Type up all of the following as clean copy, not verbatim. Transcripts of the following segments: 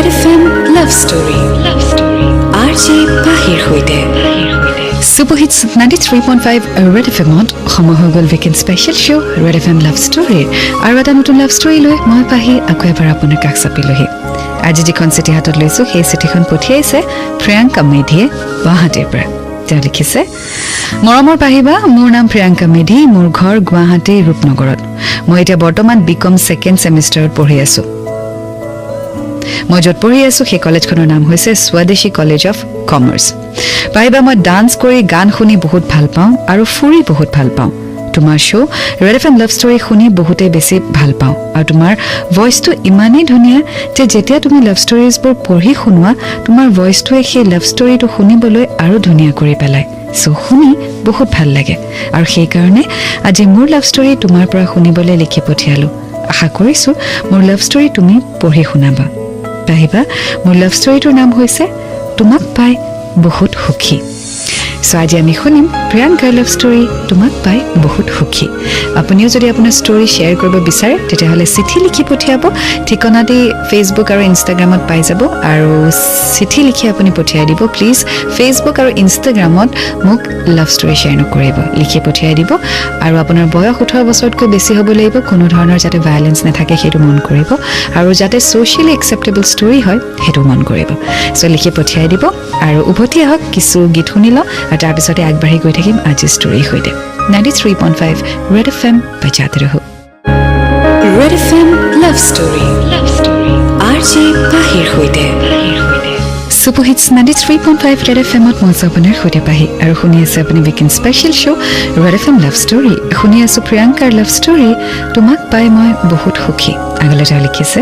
Red FM Love Story. RJ Bahir hoite. Super Hits 93.5 Red FM on সময় হৈ গ'ল weekend special show' Red FM Love Story আৰু এটা নতুন love story লৈ মই পাহি আকৌ এবাৰ আপোনাৰ কাষ চাপিলোহি আজি যিখন চিঠি হাতত লৈছোঁ সেই চিঠিখন পঠিয়াইছে প্ৰিয়ংকা মেধিয়ে গুৱাহাটীৰ পৰা তেওঁ লিখিছে মৰমৰ পাহিবা মোৰ নাম প্ৰিয়ংকা মেধি মোৰ ঘৰ গুৱাহাটী ৰূপনগৰত মই এতিয়া বৰ্তমান বিকম ছেকেণ্ড ছেমিষ্টাৰত পঢ়ি আছোঁ মই য'ত পঢ়ি আছোঁ সেই কলেজখনৰ নাম হৈছে স্বদেশী কলেজ অফ কমাৰ্চ পাহিবা মই ডান্স কৰি গান শুনি বহুত ভাল পাওঁ আৰু ফুৰি বহুত ভাল পাওঁ তোমাৰ show' Red F M love story শুনি বহুতেই বেছি ভাল পাওঁ আৰু তোমাৰ ভইচটো ইমানেই ধুনীয়া যে যেতিয়া তুমি লাভ ষ্টৰিজবোৰ পঢ়ি শুনোৱা তোমাৰ ভইচটোৱে সেই লাভ ষ্টৰিটো শুনিবলৈ আৰু ধুনীয়া কৰি পেলায় চ' শুনি বহুত ভাল লাগে আৰু সেইকাৰণে আজি মোৰ লাভ ষ্টৰী তোমাৰ পৰা শুনিবলৈ লিখি পঠিয়ালোঁ আশা কৰিছোঁ মোৰ লাভ ষ্টৰী তুমি পঢ়ি শুনাবা পাহিবা মোৰ লাভ ষ্টৰীটোৰ নাম হৈছে তোমাক পাই বহুত সুখী চ' আজি আমি শুনিম প্ৰিয়ংকাৰ লাভ ষ্টৰী তোমাক পাই বহুত সুখী আপুনিও যদি আপোনাৰ ষ্টৰী শ্বেয়াৰ কৰিব বিচাৰে তেতিয়াহ'লে চিঠি লিখি পঠিয়াব ঠিকনা দি ফেচবুক আৰু ইনষ্টাগ্ৰামত পাই যাব আৰু চিঠি লিখি আপুনি পঠিয়াই দিব প্লিজ ফেচবুক আৰু ইনষ্টাগ্ৰামত মোক লাভ ষ্টৰী শ্বেয়াৰ নকৰিব লিখি পঠিয়াই দিব আৰু আপোনাৰ বয়স 18 বছৰতকৈ বেছি হ'ব লাগিব কোনো ধৰণৰ যাতে ভায়লেন্স নাথাকে সেইটো মন কৰিব আৰু যাতে ছ'চিয়েলি একচেপ্টেবল ষ্টৰী হয় সেইটো মন কৰিব চ' লিখি পঠিয়াই দিব আৰু উভতি আহক কিছু গীত শুনি লওঁ আৰু তাৰপিছতে আগবাঢ়ি গৈ থাকিম আজিৰ ষ্টৰীৰ সৈতে 93.5 ৰেড এফ এম বজাতে ৰহো Red FM Love Story. RJ Bahir hoite. Super Hits 93.5 red F এমত মই আপোনাৰ সৈতে পাহি আৰু শুনি আছে আপুনি weekend special show' Red F M love story শুনি আছোঁ প্ৰিয়ংকাৰ লাভ ষ্টৰী তোমাক পাই মই বহুত সুখী আগলৈ তেওঁ লিখিছে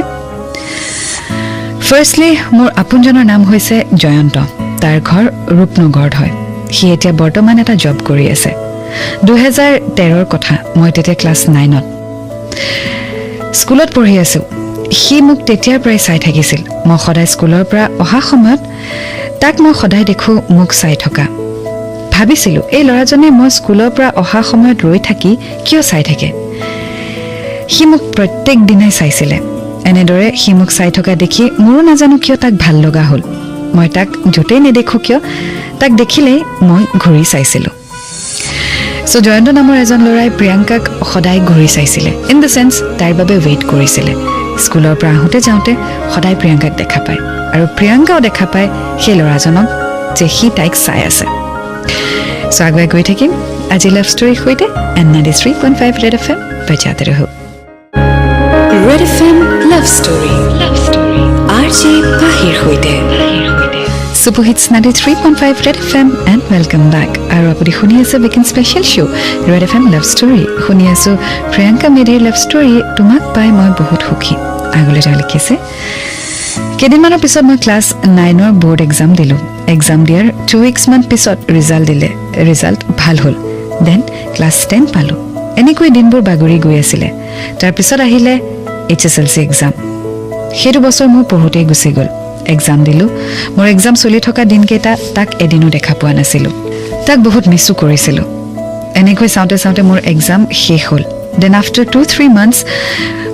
ফাৰ্ষ্টলি মোৰ আপোনজনৰ নাম হৈছে জয়ন্ত তাৰ ঘৰ ৰূপনগৰত হয় সি এতিয়া বৰ্তমান এটা জব কৰি আছে 2013ৰ কথা মই তেতিয়া ক্লাছ 9ত স্কুলত পঢ়ি আছোঁ সি মোক তেতিয়াৰ পৰাই চাই থাকিছিল মই সদায় স্কুলৰ পৰা অহা সময়ত তাক মই সদায় দেখোঁ মোক চাই থকা ভাবিছিলোঁ এই ল'ৰাজনে মই স্কুলৰ পৰা অহা সময়ত ৰৈ থাকি কিয় চাই থাকে সি মোক প্ৰত্যেক দিনাই চাইছিলে এনেদৰে সি মোক চাই থকা দেখি মোৰো নাজানো কিয় তাক ভাল লগা হ'ল মই তাক য'তেই নেদেখোঁ কিয় তাক দেখিলেই মই ঘূৰি চাইছিলোঁ চ' জয়ন্ত নামৰ এজন ল'ৰাই প্ৰিয়ংকাক সদায় ঘূৰি চাইছিলে ইন দ্য চেন্স তাইৰ বাবে ৱেইট কৰিছিলে স্কুলৰ পৰা আহোঁতে যাওঁতে সদায় প্ৰিয়ংকাক দেখা পায় আৰু প্ৰিয়ংকাও দেখা পায় সেই ল'ৰাজনক যে সি তাইক চাই আছে চ' আগুৱাই গৈ থাকিম আজি লাভ ষ্টৰীৰ সৈতে 93.5 ৰেড এফ এম বজাতে ৰহো Red FM Love Story. RJ Bahir hoite. Super Hits 93.5 Red FM and welcome back. আৰু আপুনি শুনি আছে weekend special show' Red F M love story শুনি আছোঁ প্ৰিয়ংকা মেধিৰ লাভ ষ্টৰী তোমাক পাই মই বহুত সুখী আগলৈ তেওঁ লিখিছে কেইদিনমানৰ পিছত মই ক্লাছ 9ৰ বৰ্ড এক্সাম দিলোঁ এক্সাম দিয়াৰ 2 উইকছমান পিছত ৰিজাল্ট ভাল হ'ল দেন ক্লাছ 10 পালোঁ এনেকৈ দিনবোৰ বাগৰি গৈ আছিলে তাৰপিছত আহিলে HSLC এক্সাম সেইটো বছৰ মোৰ পঢ়োঁতেই গুচি গ'ল এক্সাম দিলোঁ মোৰ এক্সাম চলি থকা দিনকেইটা তাক এদিনো দেখা পোৱা নাছিলোঁ তাক বহুত মিছো কৰিছিলোঁ এনেকৈ চাওঁতে চাওঁতে মোৰ এক্সাম শেষ হ'ল দেন আফটাৰ 2-3 মান্থছ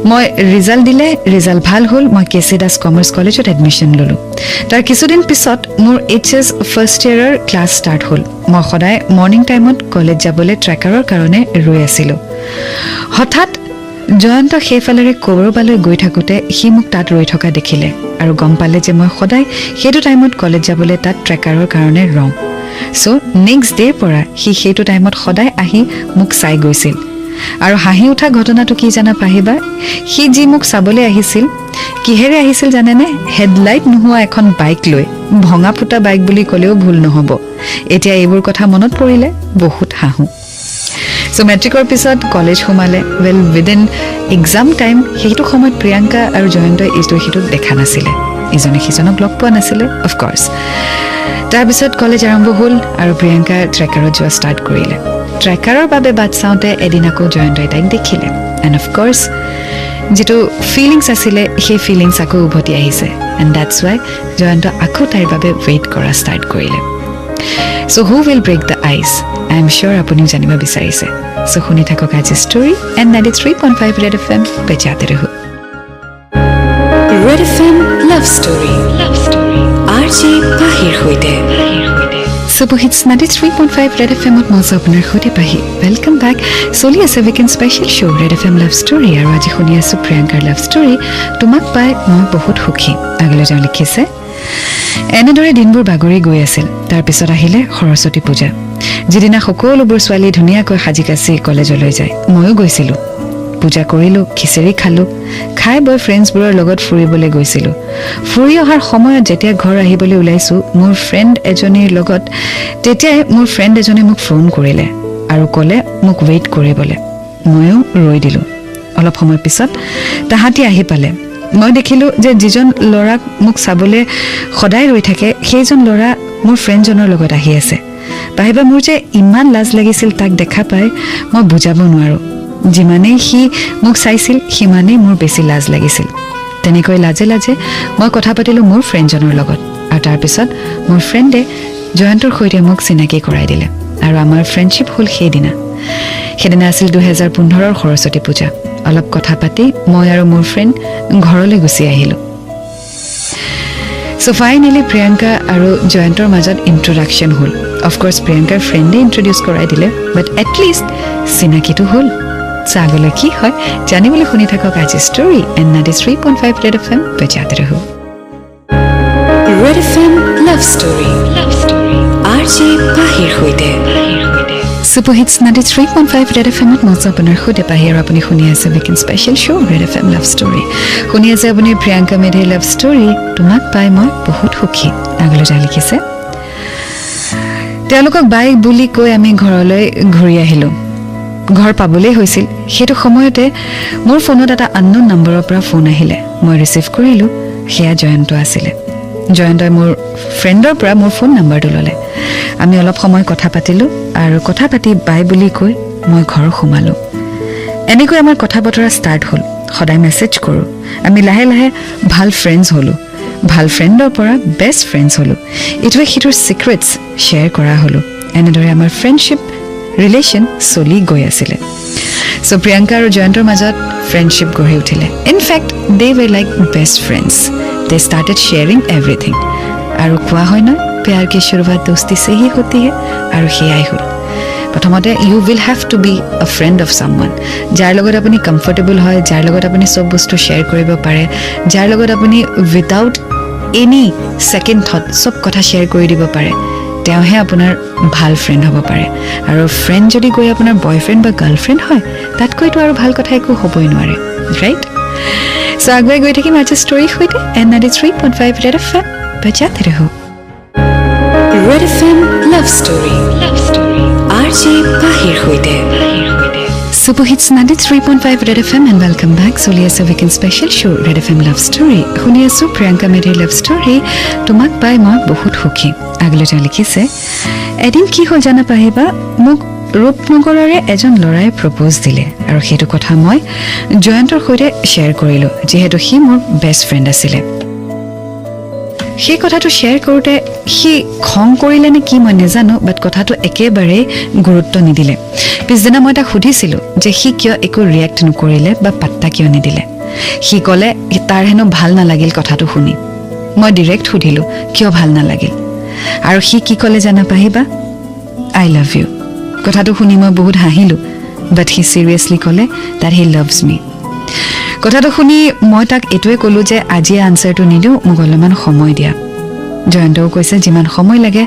মই ৰিজাল্ট ভাল হ'ল মই KC দাস কমাৰ্চ কলেজত এডমিশ্যন ল'লোঁ তাৰ কিছুদিন পিছত মোৰ HS ফাৰ্ষ্ট ইয়েৰৰ ক্লাছ ষ্টাৰ্ট হ'ল মই সদায় মৰ্ণিং টাইমত কলেজ যাবলৈ ট্ৰেকাৰৰ কাৰণে ৰৈ আছিলোঁ হঠাৎ জয়ন্ত সেইফালেৰে ক'ৰবালৈ গৈ থাকোঁতে সি মোক তাত ৰৈ থকা দেখিলে আৰু গম পালে যে মই সদায় সেইটো টাইমত কলেজ যাবলৈ তাত ট্ৰেকাৰৰ কাৰণে ৰওঁ চ' নেক্সট ডে'ৰ পৰা সি সেইটো টাইমত সদায় আহি মোক চাই গৈছিল আৰু হাঁহি উঠা ঘটনাটো কি জানা পাহিবা সি যি মোক চাবলৈ আহিছিল কিহেৰে আহিছিল জানেনে হেডলাইট নোহোৱা এখন বাইক লৈ ভঙা ফুটা বাইক বুলি ক'লেও ভুল নহ'ব এতিয়া এইবোৰ কথা মনত পৰিলে বহুত হাঁহো চ' মেট্ৰিকৰ পিছত কলেজ সোমালে উইদিন এক্সাম টাইম সেইটো সময়ত প্ৰিয়ংকা আৰু জয়ন্তই ইটো সিটোক দেখা নাছিলে ইজনে সিজনক লগ পোৱা নাছিলে অফক'ৰ্ছ তাৰপিছত কলেজ আৰম্ভ হ'ল আৰু প্ৰিয়ংকা ট্ৰেকাৰত যোৱা ষ্টাৰ্ট কৰিলে ট্ৰেকাৰৰ বাবে বাট চাওঁতে এদিন আকৌ জয়ন্তই তাইক দেখিলে এণ্ড অফক'ৰ্ছ যিটো ফিলিংছ আছিলে সেই ফিলিংছ আকৌ উভতি আহিছে এণ্ড ডেটছ ৱাই জয়ন্ত আকৌ তাইৰ বাবে ৱেইট কৰা ষ্টাৰ্ট কৰিলে so' who will break the ice I am sure আপুনিও জানিব বিচাৰিছে চ' শুনি থাকক আজি story and 93.5 red F M বজাতে ৰহো Red FM Love Love Story. RJ Pahir Hoite. Superhits 93.5 Red FM at মজা আপোনাৰ সৈতে পাহি ওয়েলকাম বেক চলি আছে weekend special show' Red F M love story আৰু আজি শুনি আছোঁ প্ৰিয়ংকাৰ লাভ ষ্টৰী তোমাক পাই মই বহুত সুখী আগলৈ তেওঁ লিখিছে এনেদৰে দিনবোৰ বাগৰি গৈ আছিল তাৰপিছত আহিলে সৰস্বতী পূজা যিদিনা সকলোবোৰ ছোৱালী ধুনীয়াকৈ সাজি কাচি কলেজলৈ যায় ময়ো গৈছিলোঁ পূজা কৰিলোঁ খিচিৰি খালোঁ খাই বৈ ফ্ৰেণ্ডছবোৰৰ লগত ফুৰিবলৈ গৈছিলোঁ ফুৰি অহাৰ সময়ত যেতিয়া ঘৰ আহিবলৈ ওলাইছোঁ মোৰ ফ্ৰেণ্ড এজনে মোক ফোন কৰিলে আৰু ক'লে মোক ৱেইট কৰিবলৈ ময়ো ৰৈ দিলোঁ অলপ সময় পিছত তাহাঁতি আহি পালে মই দেখিলোঁ যে যিজন ল'ৰাক মোক চাবলৈ সদায় ৰৈ থাকে সেইজন ল'ৰা মোৰ ফ্ৰেণ্ডজনৰ লগত আহি আছে পাহিবা মোৰ যে ইমান লাজ লাগিছিল তাক দেখা পাই মই বুজাব নোৱাৰোঁ যিমানেই সি মোক চাইছিল সিমানেই মোৰ বেছি লাজ লাগিছিল তেনেকৈ লাজে লাজে মই কথা পাতিলোঁ মোৰ ফ্ৰেণ্ডজনৰ লগত আৰু তাৰপিছত মোৰ ফ্ৰেণ্ডে জয়ন্তৰ সৈতে মোক চিনাকি কৰাই দিলে আৰু আমাৰ ফ্ৰেণ্ডশ্বিপ হ'ল সেইদিনা আছিল 2015ৰ সৰস্বতী পূজা অলপ কথা পাতি মই আৰু মোৰ ফ্ৰেণ্ড ঘৰলৈ গুচি আহিলোঁ চ' ফাইনেলি প্ৰিয়ংকা আৰু জয়ন্তৰ মাজত ইন্ট্ৰডাকশ্যন হ'ল অফক'ৰ্ছ প্ৰিয়ংকাৰ ফ্ৰেণ্ডে ইন্ট্ৰডিউচ কৰাই দিলে বাট এটলিষ্ট চিনাকিটো হ'ল আগলৈ কি হয় জানিবলৈ শুনি থাকক আজি story and 93.5 red F M বজাতে ৰহো Red FM Love Story. RJ Pahir Hoite. Superhits 93.5 Red FM at মজা আপোনাৰ সৈতে পাহি আৰু আপুনি শুনি আছে weekend special show' Red F M love story শুনি আছে আপুনি প্ৰিয়ংকা মেধিৰ লাভ ষ্টৰী তোমাক পাই মই বহুত সুখী আগলৈ যা লিখিছে তেওঁলোকক বাই বুলি কৈ আমি ঘৰলৈ ঘূৰি আহিলোঁ ঘৰ পাবলৈ হৈছিল সেইটো সময়তে মোৰ ফোনত এটা আননোন নম্বৰৰ পৰা ফোন আহিলে মই ৰিচিভ কৰিলোঁ সেয়া জয়ন্ত আছিলে জয়ন্তই মোৰ ফ্ৰেণ্ডৰ পৰা মোৰ ফোন নম্বৰটো ল'লে আমি অলপ সময় কথা পাতিলোঁ আৰু কথা পাতি বাই বুলি কৈ মই ঘৰ সোমালোঁ এনেকৈ আমাৰ কথা বতৰা ষ্টাৰ্ট হ'ল সদায় মেছেজ কৰোঁ আমি লাহে লাহে ভাল ফ্ৰেণ্ডছ হ'লোঁ ভাল ফ্ৰেণ্ডৰ পৰা বেষ্ট ফ্ৰেণ্ডছ হ'লোঁ ইটোৱে সিটোৰ ছিক্ৰেটছ শ্বেয়াৰ কৰা হ'লোঁ এনেদৰে আমাৰ ফ্ৰেণ্ডশ্বিপ ৰিলেশ্যন চলি গৈ আছিলে চ' প্ৰিয়ংকা আৰু জয়ন্তৰ মাজত ফ্ৰেণ্ডশ্বিপ গঢ়ি উঠিলে ইনফেক্ট দে ৱে লাইক বেষ্ট ফ্ৰেণ্ডছ দে ষ্টাৰ্টেড শ্বেয়াৰিং এভৰিথিং আৰু কোৱা হয় নহয় প্যাৰ কি শুৰুৱাত দোস্তি से ही होती है আৰু সেয়াই হ'ল প্ৰথমতে you will have to be a friend of someone যাৰ লগত আপুনি কমফৰ্টেবল হয় যাৰ লগত আপুনি চব বস্তু শ্বেয়াৰ কৰিব পাৰে যাৰ লগত আপুনি উইদাউট এনি ছেকেণ্ড থট চব কথা শ্বেয়াৰ কৰি দিব পাৰে তেওঁহে আপোনাৰ ভাল ফ্ৰেণ্ড হ'ব পাৰে আৰু ফ্ৰেণ্ড যদি গৈ আপোনাৰ বয়ফ্ৰেণ্ড বা গাৰ্লফ্ৰেণ্ড হয় তাতকৈতো আৰু ভাল কথা একো হ'বই নোৱাৰে ৰাইট চ' আগুৱাই গৈ থাকিম আজি ষ্টৰীৰ সৈতে এণ্ড 93.5 ৰেড এফ এম বজাতে ৰহো Red FM Love Story. RJ Pahir Hoite. Superhits 93.5 Red FM and welcome back. চলি আছে weekend special show' Red F M love story শুনি আছোঁ প্ৰিয়ংকা মেধিৰ লাভ ষ্টৰী তোমাক পাই মই বহুত সুখী আগলৈ তেওঁ লিখিছে এদিন কি হ'ল জানা পাহিবা মোক ৰূপনগৰৰে এজন ল'ৰাই প্ৰপ'জ দিলে আৰু সেইটো কথা মই জয়ন্তৰ সৈতে শ্বেয়াৰ কৰিলোঁ যিহেতু সি মোৰ বেষ্ট ফ্ৰেণ্ড আছিলে সেই কথাটো শ্বেয়াৰ কৰোঁতে সি খং কৰিলে নে কি মই নাজানো বাট কথাটো একেবাৰেই গুৰুত্ব নিদিলে পিছদিনা মই তাক সুধিছিলোঁ যে সি কিয় একো ৰিয়েক্ট নকৰিলে বা পাত্তা কিয় নিদিলে সি ক'লে তাৰ হেনো ভাল নালাগিল কথাটো শুনি মই ডিৰেক্ট সুধিলোঁ কিয় ভাল নালাগিল আৰু সি কি ক'লে জানা পাহিবা আই লাভ ইউ কথাটো শুনি মই বহুত হাঁহিলোঁ বাট সি চিৰিয়াছলি ক'লে দেট হি লাভছ মি কথাটো শুনি মই তাক এইটোৱে ক'লোঁ যে আজি আনচাৰটো নিদিওঁ মোক অলপমান সময় দিয়া জয়ন্তও কৈছে যিমান সময় লাগে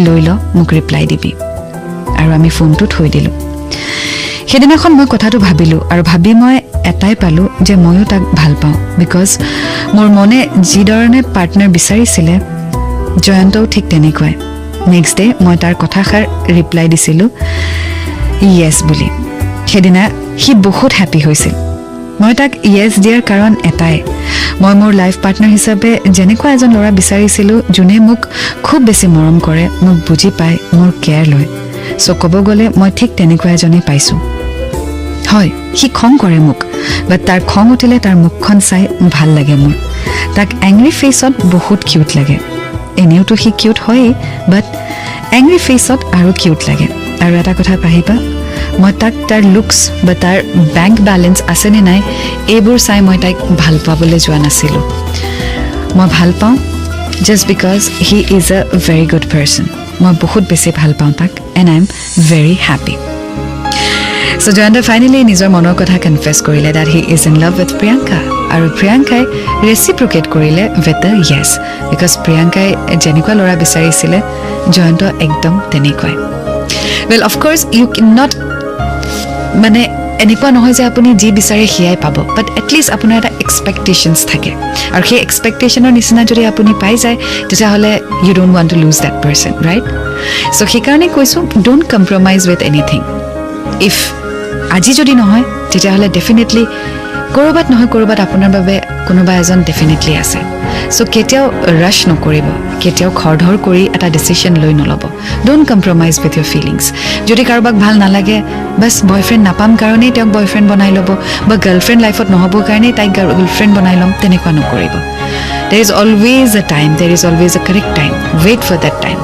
লৈ ল মোক ৰিপ্লাই দিবি আৰু আমি ফোনটো থৈ দিলোঁ সেইদিনাখন মই কথাটো ভাবিলোঁ আৰু ভাবি মই এটাই পালোঁ যে ময়ো তাক ভাল পাওঁ বিকজ মোৰ মনে যিধৰণে পাৰ্টনাৰ বিচাৰিছিলে জয়ন্তও ঠিক তেনেকুৱাই নেক্সট ডে মই তাৰ কথাষাৰ ৰিপ্লাই দিছিলোঁ য়েছ বুলি সেইদিনা সি বহুত হেপী হৈছিল মই তাক য়েছ দিয়াৰ কাৰণ এটাই মই মোৰ লাইফ পাৰ্টনাৰ হিচাপে যেনেকুৱা এজন ল'ৰা বিচাৰিছিলোঁ যোনে মোক খুব বেছি মৰম কৰে মোক বুজি পায় মোৰ কেয়াৰ লয় চ' ক'ব গ'লে মই ঠিক তেনেকুৱা এজনেই পাইছোঁ হয় সি খং কৰে মোক বাট তাৰ খং উঠিলে তাৰ মুখখন চাই ভাল লাগে মোৰ তাক এংগ্ৰি ফেচত বহুত কিউট লাগে এনেওতো সি কিউট হয়েই বাট এংগ্ৰি ফেচত আৰু কিউট লাগে আৰু এটা কথা পাহিবা মই তাক তাৰ লুকছ বা তাৰ বেংক বেলেঞ্চ আছেনে নাই এইবোৰ চাই মই তাইক ভাল পাবলৈ যোৱা নাছিলোঁ মই ভাল পাওঁ just because he is a very good person মই বহুত বেছি ভাল পাওঁ তাক and I am very happy so' Jayanta finally নিজৰ মনৰ কথা কনফেছ কৰিলে date he is in love with Priyanka আৰু প্ৰিয়ংকাই ৰেচিপ্ৰকেট কৰিলে উইথ দ্য য়েছ বিকজ প্ৰিয়ংকাই যেনেকুৱা ল'ৰা বিচাৰিছিলে জয়ন্ত একদম তেনেকুৱাই well of course you can not মানে এনেকুৱা নহয় যে আপুনি যি বিচাৰে সেয়াই পাব বাট এটলিষ্ট আপোনাৰ এটা এক্সপেক্টেশ্যনছ থাকে আৰু সেই এক্সপেক্টেশ্যনৰ নিচিনা যদি আপুনি পাই যায় তেতিয়াহ'লে you don't want to lose that person right so' সেইকাৰণে কৈছোঁ don't compromise with anything if আজি যদি নহয় তেতিয়াহ'লে ডেফিনেটলি ক'ৰবাত নহয় ক'ৰবাত আপোনাৰ বাবে কোনোবা এজন ডেফিনেটলি আছে চ' কেতিয়াও ৰাছ নকৰিব কেতিয়াও খৰধৰ কৰি এটা ডিচিশ্যন লৈ নল'ব don't compromise with your feelings যদি কাৰোবাক ভাল নালাগে বাছ বয়ফ্ৰেণ্ড নাপাম কাৰণেই তেওঁক বয়ফ্ৰেণ্ড বনাই ল'ব বা গাৰ্লফ্ৰেণ্ড লাইফত নহ'ব কাৰণেই তাইক গাৰ্লফ্ৰেণ্ড বনাই ল'ম তেনেকুৱা নকৰিব there is always a time there is always a correct time wait for that time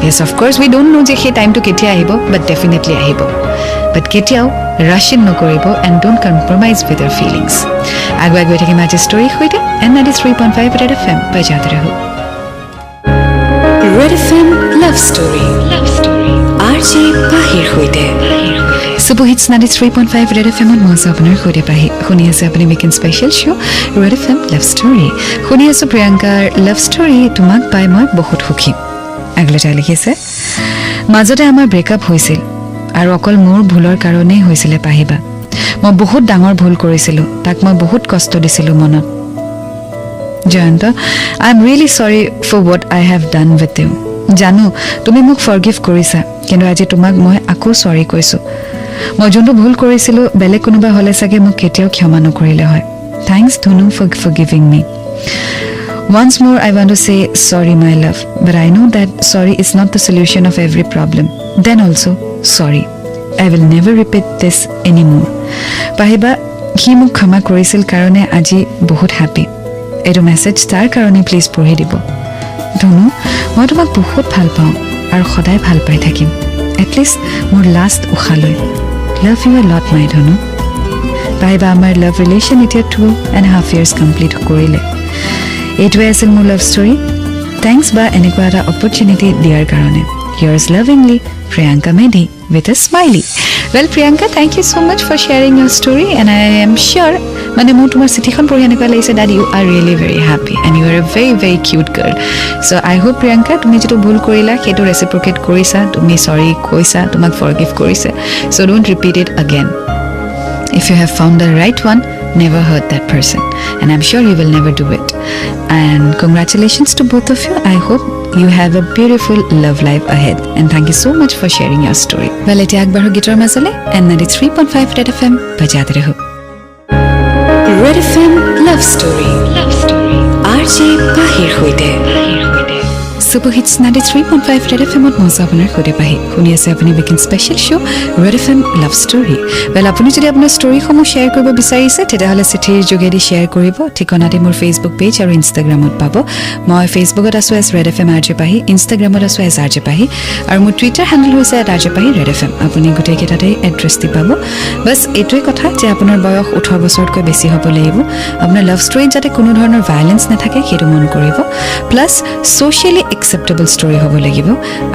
yes of course we don't know' যে সেই টাইমটো কেতিয়া আহিব বাট ডেফিনেটলি আহিব বাট কেতিয়াও ৰাছ ইন নকৰিব and don't compromise with your feelings আগুৱাই গৈ থাকিম আজি ষ্টৰীৰ সৈতে এণ্ড 93.5 ৰেড এফ এম বজাতে ৰাখোঁ Red F M love story RJ পাহিৰ সৈতে Super Hits 93.5 Red FM মই আছোঁ আপোনাৰ সৈতে পাহি শুনি আছে আপুনি weekend special show' Red F M love story শুনি আছোঁ প্ৰিয়ংকাৰ লাভ ষ্টৰী তোমাক পাই মই বহুত সুখী আগলৈ লিখিছে মাজতে আমাৰ ব্ৰেকআপ হৈছিল আৰু অকল মোৰ ভুলৰ কাৰণেই হৈছিলে পাহিবা মই বহুত ডাঙৰ ভুল কৰিছিলোঁ তাক মই বহুত কষ্ট দিছিলোঁ মনত Jayanta I am really sorry for what I have done with you জানো তুমি মোক ফৰগিভ কৰিছা কিন্তু আজি তোমাক মই আকৌ চৰি কৈছোঁ মই যোনটো ভুল কৰিছিলোঁ বেলেগ কোনোবা হ'লে চাগে মোক কেতিয়াও ক্ষমা নকৰিলে হয় thanks Dhanu for giving me Once more, I want to say sorry, my love. But I know that sorry is not the solution of every problem. Then also, sorry. I will never repeat this anymore. Pahiba, he muk khama korisil karone aji bahut happy. Eto message tar karone please pori dibo. Dhonu, moi tomak bahut bhal pao aru khoday bhal pai thakim. At least mor last ukhaloi. Love you a lot, my Dhonu. Pahiba, amar love relation etia 2.5 years complete korile. এইটোৱে আছিল মোৰ love story thanks বা এনেকুৱা এটা opportunity দিয়াৰ কাৰণে yours lovingly Priyanka Medhi with a smiley well Priyanka thank you so much for sharing your story and I am sure মানে মোৰ তোমাৰ চিঠিখন পঢ়ি এনেকুৱা লাগিছে that you are really very happy and you are a very very cute girl so I hope Priyanka তুমি যেটো ভুল কৰিলা সেইটো ৰেচিপ্ৰকেট কৰিছা তুমি সৰি কৈছা তোমাক ফৰগিভ কৰিছে so don't repeat it again if you have found the right one never hurt that person and I'm sure you will never do it and congratulations to both of you I hope you have a beautiful love life ahead and thank you so much for sharing your story well eti akbar gitar mazale and 93.5 red fm bajate raho red fm love story RJ পাহিৰ সৈতে Super Hits 93.5 Red FM মই আপোনাৰ সৈতে পাহি শুনি আছে আপুনি weekend special show' Red F M love story well আপুনি যদি আপোনাৰ ষ্টৰীসমূহ শ্বেয়াৰ কৰিব বিচাৰিছে তেতিয়াহ'লে চিঠিৰ যোগেদি শ্বেয়াৰ কৰিব ঠিকনাটি মোৰ ফেচবুক পেজ আৰু ইনষ্টাগ্ৰামত পাব মই ফেচবুকত আছোঁ as Red F M RJ Pahi ইনষ্টাগ্ৰামত আছোঁ এছ RJ পাহি আৰু মোৰ টুইটাৰ হেণ্ডেল হৈছে RJ Pahi Red F M আপুনি গোটেইকেইটাতে এড্ৰেছ দি পাব বাছ এইটোৱে কথা যে আপোনাৰ বয়স 18 বছৰতকৈ বেছি হ'ব লাগিব আপোনাৰ লাভ ষ্টৰীত যাতে কোনো ধৰণৰ ভায়লেঞ্চ নাথাকে সেইটো মন কৰিব প্লাছ ছ'চিয়েলি একচেপ্টেবল ষ্টৰী হ'ব লাগিব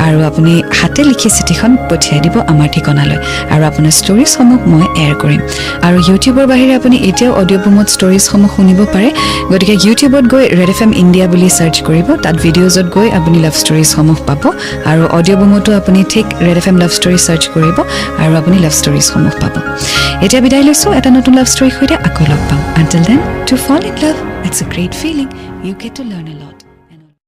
আৰু আপুনি হাতে লিখি চিঠিখন পঠিয়াই দিব আমাৰ ঠিকনালৈ আৰু আপোনাৰ ষ্টৰিজসমূহ মই এয়াৰ কৰিম আৰু ইউটিউবৰ বাহিৰে আপুনি এতিয়াও অডিঅ' বুমত ষ্টৰিজসমূহ শুনিব পাৰে গতিকে ইউটিউবত গৈ ৰেড এফ এম ইণ্ডিয়া বুলি চাৰ্চ কৰিব তাত ভিডিঅ'জত গৈ আপুনি লাভ ষ্টৰিজসমূহ পাব আৰু অডিঅ' বুমতো আপুনি ঠিক Red F M love story search কৰিব আৰু আপুনি লাভ ষ্টৰিজসমূহ পাব এতিয়া বিদায় লৈছোঁ এটা নতুন লাভ ষ্টৰীৰ সৈতে আকৌ লগ পাম until then to fall in love it's a great feeling you get to learn a lot